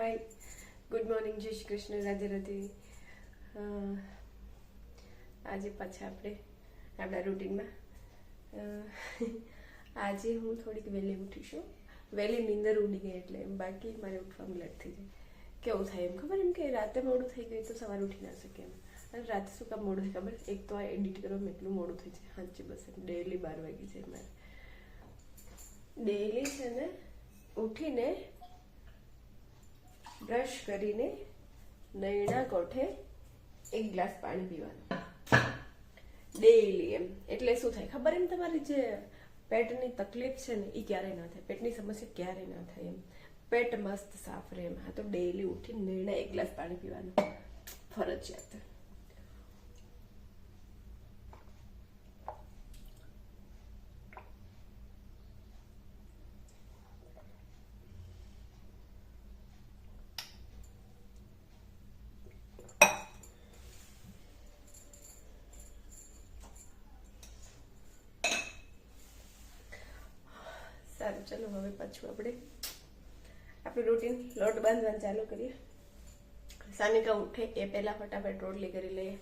હાય, good morning, જય શ્રી કૃષ્ણ, રાધે રાધે. આજે પાછા આપણે આપણા રૂટીનમાં. આજે હું થોડીક વહેલી ઉઠીશું. વહેલી નીંદર ઉડી ગઈ એટલે એમ, બાકી મારે ઉઠવામાં લેટ થઈ જાય. કેવું થાય એમ ખબર, એમ કે રાતે મોડું થઈ ગયું તો સવારે ઉઠી ના શકે એમ. અને રાતે શું કામ મોડું થાય ખબર, એક તો આ એડિટ કરવામાં એટલું મોડું થઈ જાય. સાચી બસ ડેઈલી 12 વાગી જાય મારે. ડેઈલી છે ને ઉઠીને બ્રશ કરીને નૈણા કોઠે 1 ગ્લાસ પાણી પીવાનું ડેઈલી એમ. એટલે શું થાય ખબર, એમ તમારી જે પેટની તકલીફ છે ને એ ક્યારેય ના થાય, પેટની સમસ્યા ક્યારેય ના થાય એમ. પેટ મસ્ત સાફ રહે એમ. હા, તો ડેઈલી ઉઠીને નૈણા 1 ગ્લાસ પાણી પીવાનું ફરજિયાત. સારું, ચાલો હવે પાછું આપણે આપણું રૂટીન લોટ બાંધવાનું ચાલુ કરીએ. સાનિકા ઉઠે એ પહેલા ફટાફટ રોટલી કરી લઈએ.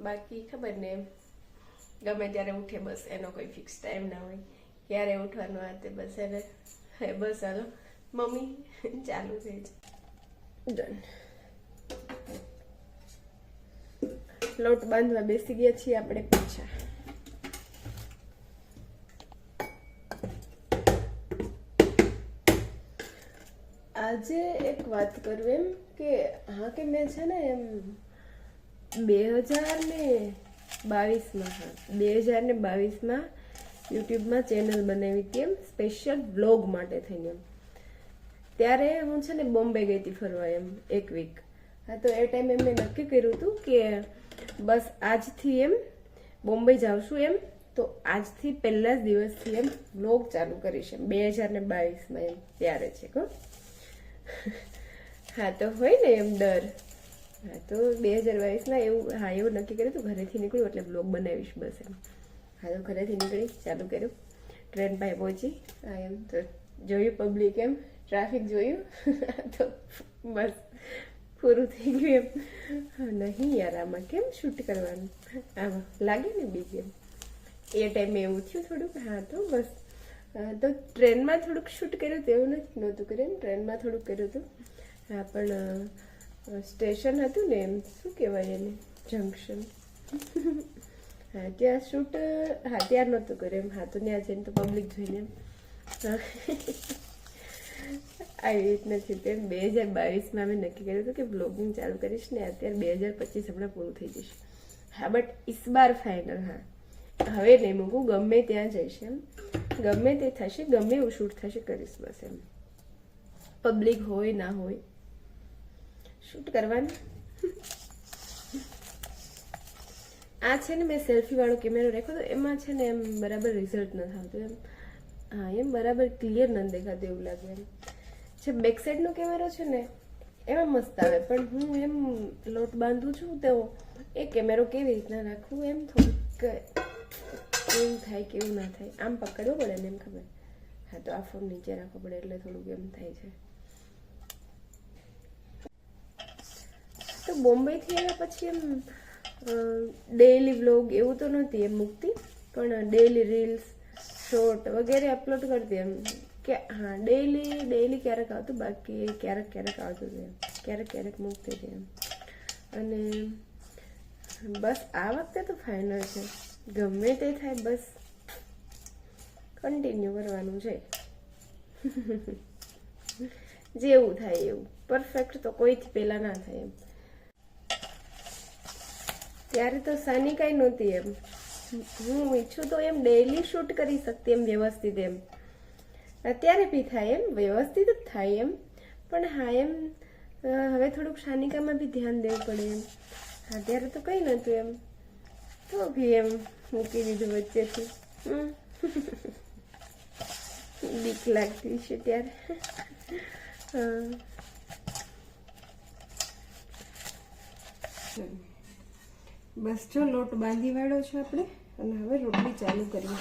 બાકી ખબર ને, એમ ગમે ત્યારે ઉઠે, બસ એનો કોઈ ફિક્સ ટાઈમ ના હોય ક્યારે ઉઠવાનું. આ તે બસ એને બસ હાલો મમ્મી ચાલુ થઈ છે. ડન. લોટ બાંધવા બેસી ગયા છીએ આપણે પાછા. આજે એક વાત કરું એમ કે, હા કે મેં છે ને એમ 2022માં યુટ્યુબમાં ચેનલ બનાવી હતી એમ, સ્પેશિયલ વ્લોગ માટે થઈને એમ. ત્યારે હું છે ને બોમ્બે ગઈ હતી ફરવા એમ 1 વીક. હા, તો એ ટાઈમે મેં નક્કી કર્યું હતું કે બસ આજથી એમ બોમ્બે જાઉં છું એમ, તો આજથી પહેલા જ દિવસથી એમ વ્લોગ ચાલુ કરીશ એમ 2022માં એમ. ત્યારે છે કહો. હા, તો હોય ને એમ ડર. હા, તો 2022માં એવું, હા એવું નક્કી કર્યું હતું, ઘરેથી નીકળ્યું એટલે બ્લોગ બનાવીશ બસ એમ. હા, તો ઘરેથી નીકળી ચાલુ કર્યું, ટ્રેન પાસે પહોંચી. હા એમ, તો જોયું પબ્લિક એમ, ટ્રાફિક જોયું. તો બસ પૂરું થઈ ગયું એમ. હા, નહીં યાર આમાં કેમ શૂટ કરવાનું, આમાં લાગે ને બીક એમ. એ ટાઈમે એવું થયું થોડુંક. હા, તો બસ તો ટ્રેનમાં થોડુંક શૂટ કર્યું હતું, એવું નહોતું કર્યું, ટ્રેનમાં થોડુંક કર્યું હતું. હા, પણ સ્ટેશન હતું ને એમ, શું કહેવાય એને, જંકશન. હા, ત્યાં શૂટ, હા ત્યાં નહોતું કર્યું એમ. હા, તો ત્યાં જઈને તો પબ્લિક જોઈને એમ આવી રીતના છે તેમ. 2022માં મેં નક્કી કર્યું હતું કે બ્લોગિંગ ચાલુ કરીશ ને. અત્યારે 2025 હમણાં પૂરું થઈ જશે. હા, બટ ઇસ બાર ફાઇનલ. હા, હવે નહીં મૂકું, ગમે ત્યાં જઈશ એમ, ગમે તે થશે, ગમે એવું શૂટ થશે કરીશ બસ એમ. પબ્લિક હોય ના હોય, શૂટ કરવાનું. આ છે ને મેં સેલ્ફી વાળો કેમેરો રાખ્યો તો એમાં છે ને એમ બરાબર રિઝલ્ટ નથી આવતું એમ. હા, એમ બરાબર ક્લિયર નથી દેખાતું એવું લાગે એમ. જે બેક સાઈડનો કેમેરો છે ને એમાં મસ્ત આવે, પણ હું એમ લોટ બાંધું છું તો એ કેમેરો કેવી રીતના રાખવું એમ થોડુંક કેવું થાય કેવું ના થાય, આમ પકડવો પડે ને એમ ખબર. હા, તો આ ફોન નીચે રાખવો પડે એટલે થોડુંક એમ થાય છે. તો બોમ્બેથી આવ્યા પછી એમ ડેઈલી વ્લોગ એવું તો નહોતી એમ મૂકતી, પણ ડેઈલી રીલ્સ, શોર્ટ વગેરે અપલોડ કરતી એમ. કે હા, ડેઈલી ક્યારેક આવતું, બાકી ક્યારેક આવતું હતું એમ, ક્યારેક મૂકતી હતી એમ. અને બસ આ વખતે તો ફાઇનલ છે, ગમે તે થાય બસ કન્ટિન્યુ કરવાનું છે. જેવું થાય એવું. પરફેક્ટ તો કોઈથી પહેલા ના થાય એમ. ત્યારે તો સાનિકાઈ નહોતી એમ. હું ઈચ્છું તો એમ ડેઈલી શૂટ કરી શકતી એમ વ્યવસ્થિત એમ. અત્યારે બી થાય એમ, વ્યવસ્થિત જ થાય એમ. પણ હા એમ હવે થોડુંક સાનિકામાં બી ધ્યાન દેવું પડે એમ. હા, ત્યારે તો કંઈ નહોતું એમ, તો બી એમ મૂકી દીધું વચ્ચેથી. બીક લાગતી છે ત્યારે. બસ જો લોટ બાંધી વાળો છે આપણે, અને હવે રોટલી ચાલુ કરીએ.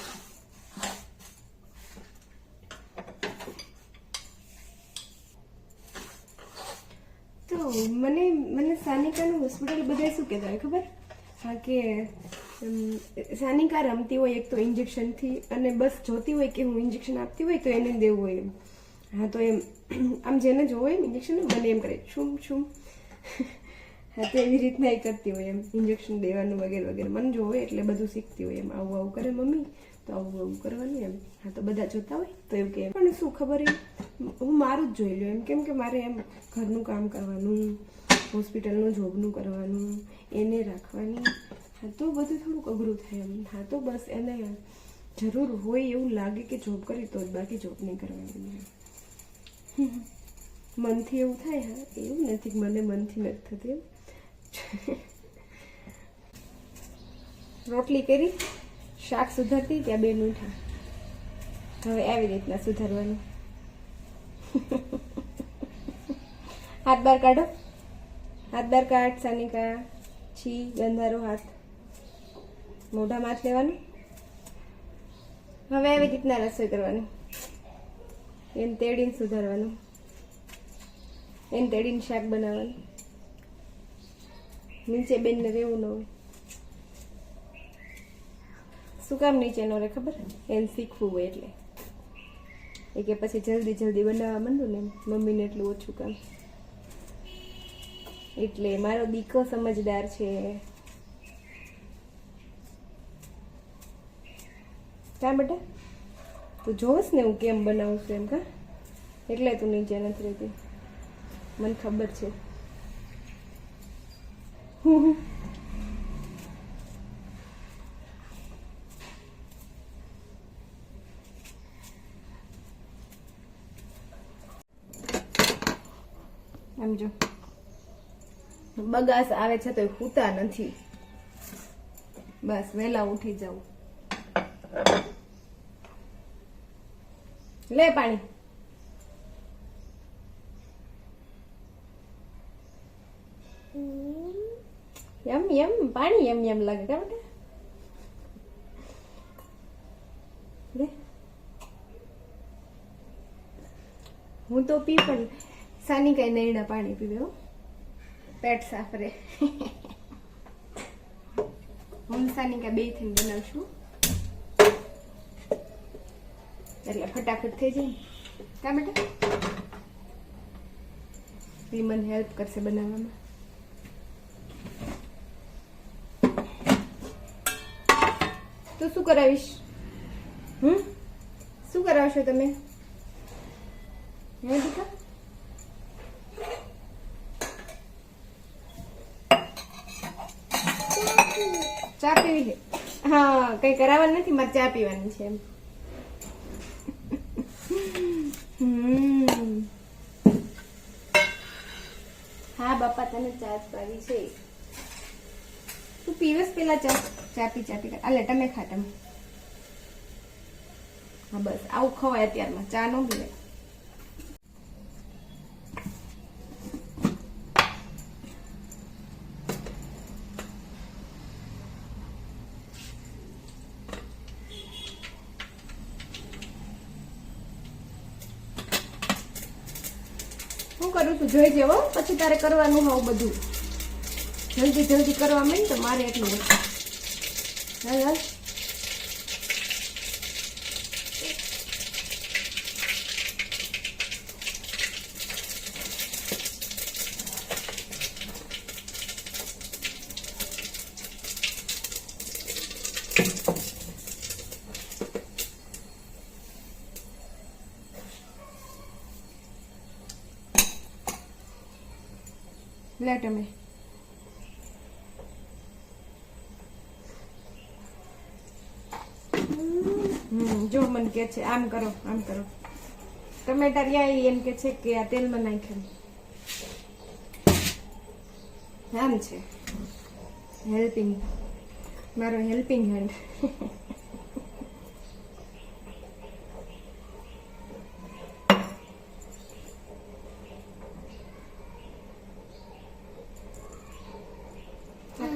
હા મને સાનિકાનું હોસ્પિટલ બધા શું કહેતા હોય ખબર? હા કે સાનિકા રમતી હોય એક તો ઇન્જેક્શનથી, અને બસ જોતી હોય કે હું ઇન્જેક્શન આપતી હોય તો એને દેવું હોય એમ. હા તો એમ આમ જેને જોવો એમ ઇન્જેક્શન મને એમ કરે શું શું. હા તો એવી રીતના એ કરતી હોય એમ ઇન્જેક્શન દેવાનું વગેરે વગેરે. મને જોવે એટલે બધું શીખતી હોય એમ. આવું આવું કરે મમ્મી તો આવું આવું કરવાનું એમ. હા તો બધા જોતા હોય તો એવું કે પણ શું ખબર એમ હું મારું જ જોઈ લઉં એમ, કેમ કે મારે એમ ઘરનું કામ કરવાનું, હોસ્પિટલનું જોબનું કરવાનું, એને રાખવાની. હા તો બધું થોડુંક અઘરું થાય એમ. હા તો બસ એને જરૂર હોય એવું લાગે કે જોબ કરી તો જ, બાકી જોબ નહીં કરવાની. મનથી એવું થાય. હા એવું નથી મને મનથી નથી થતું એમ. રોટલી કરી, શાક સુધારતી ત્યાં 2 મીઠા. હવે આવી રીતના સુધારવાનું. હાથ બહાર કાઢો, હાથ બહાર કાઢ સાનિકા. છી ગંધારો હાથ, મોઢામાં હાથ લેવાનું. હવે આવી રીતના રસોઈ કરવાની. એને તેડીને સુધારવાનું, એને તેડીને શાક બનાવવાનું. નીચે બેનને રહેવું ન હોય. શું કામ નીચે ન રહે ખબર? એને શીખવું હોય એટલે. એ કે પછી જલ્દી જલ્દી બનાવવા માંડું ને મમ્મીને એટલું ઓછું કામ. એટલે મારો દીકરો સમજદાર છે. કા બેટા તું જોશ ને હું કેમ બનાવું છું એમ? કા એટલે તું નીચે નથી રહેતી, મને ખબર છે. એમ જો બગાસ આવે છે તો સૂતા નથી. બસ વહેલા ઉઠી જાવ. લે પાણી. યમ યમ પાણી યમ યમ લાગે કા બેટા? લે હું તો પી પણ સાની કઈ નૈણા પાણી પીવે હો, પેટ સાફ રહે. હું સાની કા 2 થઈને બનાવશું એટલે ફટાફટ થઈ જાય કા બેટા? એ મને હેલ્પ કરશે બનાવવામાં. તો શું કરાવીશ? શું કરાવશો તમે? હે દીકા ચા પીવી છે? હા કઈ કરાવવાનું નથી, મારે ચા પીવાની છે એમ. હા બાપા તને ચા જ પાવી છે. તું પીવસ પેલા ચા. ચા પી અલે તમે ખા તમે. હા બસ આવું ખવાય અત્યારમાં, ચા ન પીવાય. હું કરું છું જોઈ જેવો, પછી તારે કરવાનું હોવ બધું. જલ્દી જલ્દી કરવા માંડ તો મારે એટલું બધું. હાલ હાલ. લે તમે જો મને કે છે આમ કરો આમ કરો. ટમેટા રહ્યા એમ કે છે કે આ તેલમાં નાખે. આમ છે હેલ્પિંગ, મારો હેલ્પિંગ હેન્ડ.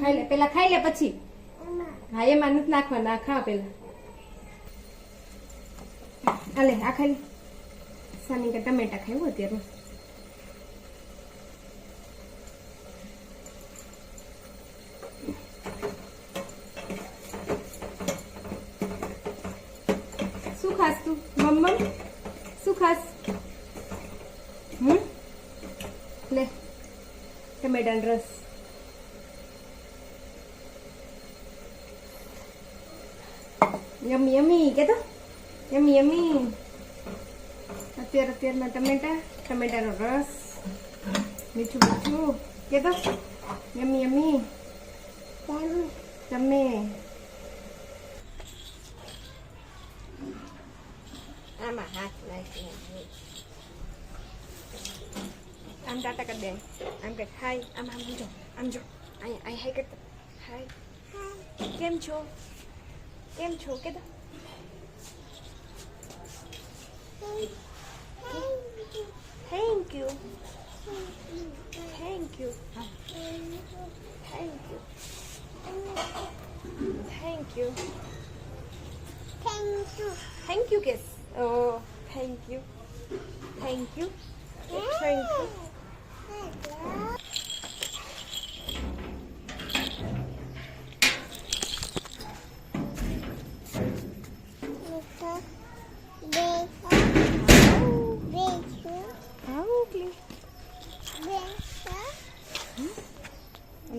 ખાઈ લે પેલા, ખાઈ લે પછી. હા એમાં નથી નાખવાના, ખા પેલા. હાલે આ ખાઈ. સાની કે ટમેટા ખાવું અત્યારે. લે ટમેટાનો રસ. યમી યમી કે તો યમી યમી. અત્યારના ટમેટાનો રસ, મીઠું મીઠું કે તો યમી યમી. તમે આમાં હાથ નાખી આમ ટાટા કરી દે. આમ કે હાય, આમ આમ જો, આમ જો, અહીંયા હાય કરતા. હાય, કેમ છો કે તો થેન્ક યુ. થેન્ક યુ કેસ. Oh thank you.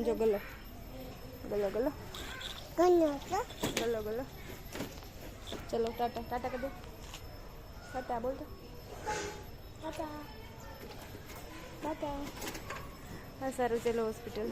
જો ગલો ગલો ગલો ગલો ગલો. ચલો ટાટા ટાટા કરી દો. ટાટા બોલ તો. ટાટા ટાટા. હા સારું, ચલો હોસ્પિટલ.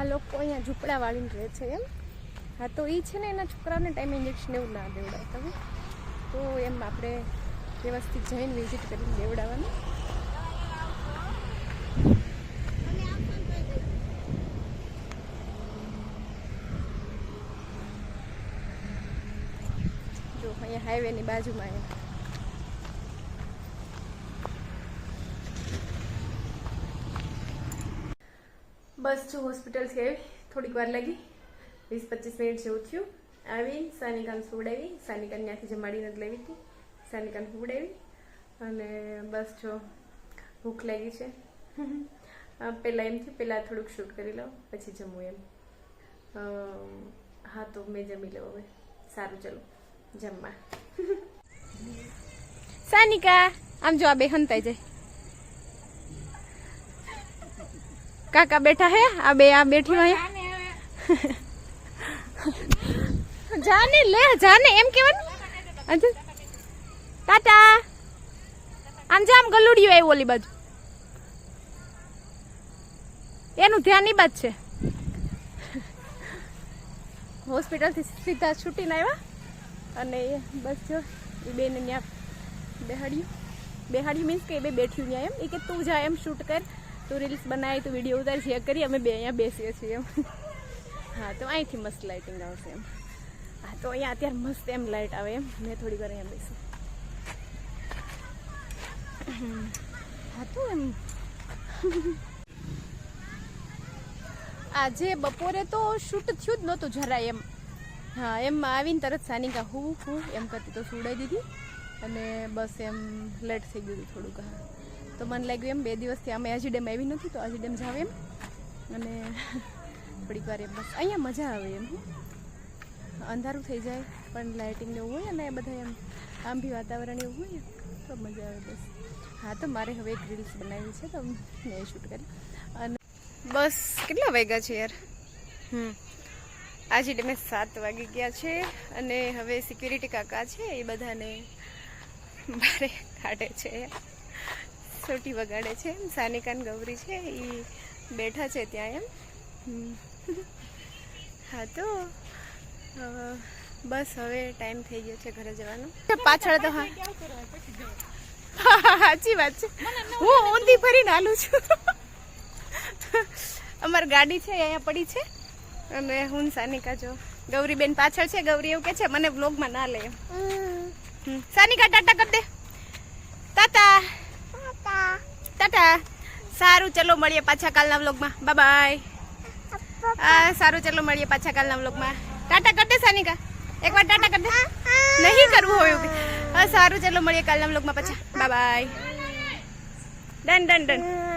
આ લોકો અહીંયા ઝૂંપડા વાળીને રહે છે એમ. હા તો એ છે ને એના છોકરાઓને ટાઈમે ઇન્જેક્શન એવું ના દેવડાવતા હોય, તો એમ આપણે વ્યવસ્થિત જઈને વિઝિટ કરીને દેવડાવવાનું. જો અહીંયા હાઈવેની બાજુમાં એમ બસ જો હોસ્પિટલથી આવી, થોડીક વાર લાગી, 20-25 મિનિટ જેવું થયું. આવી સાનિકાને સુવડાવી, સાનિકાને ત્યાંથી જમાડીને જ લેવી હતી. સાનિકાને સુવડાવી અને બસ જો ભૂખ લાગી છે. પહેલાં એમ થયું પહેલાં થોડુંક શૂટ કરી લઉં પછી જમવું એમ. હા તો મેં જમી લઉં હવે. સારું ચલો જમવા. સાનિકા આમ જો આ બે હંતાઈ જાય. કાકા બેઠા હે, આ બે આ બેઠી હોય. જાને લે જાને એમ કેવાનું. ટાટા. આમ જા, આમ ગલુડિયું આવ્યું ઓલી બાજુ, એનું ધ્યાન ની બાદ છે. હોસ્પિટલથી સીધા છૂટીને આવ્યા અને બસ જો એ બેને ત્યાં બેહાડ્યું મીન્સ કે એ બે બેઠ્યું ત્યાં એમ. એ કે તું જા એમ શૂટ કર, તું રીલ્સ બનાવી, તું વિડીયો ઉતારી, શેર કરી, અમે બે અહીંયા બેસીએ છીએ એમ. હા તો અહીંથી મસ્ત લાઇટિંગ આવશે એમ. હા તો અહીંયા અત્યારે મસ્ત એમ લાઇટ આવે એમ. મેં થોડી વાર અહીંયા બેસું. હા તો એમ આજે બપોરે તો શૂટ થયું જ નહોતું જરાય એમ. હા એમ આવીને તરત સાનિકા હું એમ કરતી તો સુડાઈ દીધી અને બસ એમ લેટ થઈ ગયું થોડુંક. હા તો મને લાગ્યું એમ 2 દિવસથી અમે આજી ડેમ આવી નથી તો આજી ડેમ જાવ એમ. અને થોડીક વાર એમ બસ અહીંયા મજા આવે એમ. અંધારું થઈ જાય પણ લાઇટિંગ એવું હોય અને બધા એમ આમ બી વાતાવરણ એવું હોય તો મજા આવે બસ. હા તો મારે હવે એક રીલ્સ બનાવી છે તો મેં શૂટ કરી. અને બસ કેટલા વાગ્યા છે યાર? આજે ડેમે 7 વાગી ગયા છે અને હવે સિક્યુરિટી કાકા છે એ બધાને બારે કાઢે છે, સોટી વગાડે છે. સાનિકાન ગૌરી છે એ બેઠા છે ત્યાં એમ. હા તો બસ હવે ટાઈમ થઈ ગયો છે ઘરે જવાનો. પાછળ તો હા સાચી વાત છે, હું ઊંધી ફરીને હાલું છું. અમારી ગાડી છે અહીંયા પડી છે અને હું સાનિકા જો ગૌરી બેન પાછળ છે. ગૌરી એવું કે છે મને વ્લોગમાં ના લે એમ. સાનિકા ટાટા કરી દે. ટાટા ટાટા. સારું ચલો મળીએ પાછા કાલના વ્લોગમાં. Bye bye. હા સારું ચલો મળીએ પાછા કાલના વ્લોગમાં. ટાટા કરી દે સાનિકા, એકવાર ટાટા કરી દે. નહીં કરવું હોય સારું ચાલો મળીએ કાલના વ્લોગમાં પાછા. Bye bye. Done done done.